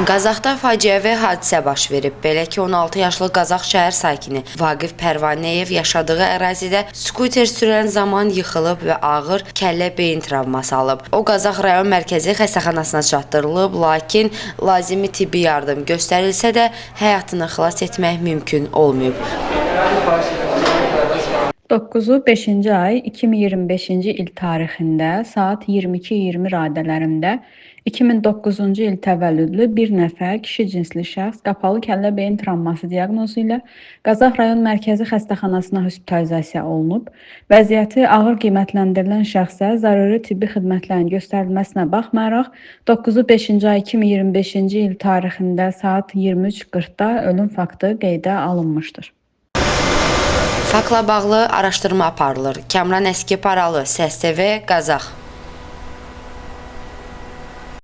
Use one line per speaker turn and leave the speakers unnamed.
Qazaxda faciəvi hadisə baş verib. Belə ki, 16 yaşlı Qazax şəhər sakini Vaqif Pərvanəyev yaşadığı ərazidə skuter sürən zaman yıxılıb və ağır kəllə-beyin travması alıb. O, Qazax rayon mərkəzi xəstəxanasına çatdırılıb, lakin lazımi tibbi yardım göstərilsə də həyatını xilas etmək mümkün olmayıb.
9-u 5-ci ay 2025-ci il tarixində saat 22:20 radələrində 2009-cu il təvəllüdlü bir nəfər kişi cinsli şəxs qapalı kəllə-beyin travması diaqnozu ilə Qazax rayon mərkəzi xəstəxanasına hospitalizasiya olunub. Vəziyyəti ağır qiymətləndirilən şəxsə zəruri tibbi xidmətlərin göstərilməsinə baxmayaraq 9-u 5-ci ay 2025-ci il tarixində saat 23:40-da ölüm faktı qeydə alınmışdır.
Faktla bağlı araşdırma aparılır. Kamran Əski Paralı, Səs TV, Qazax.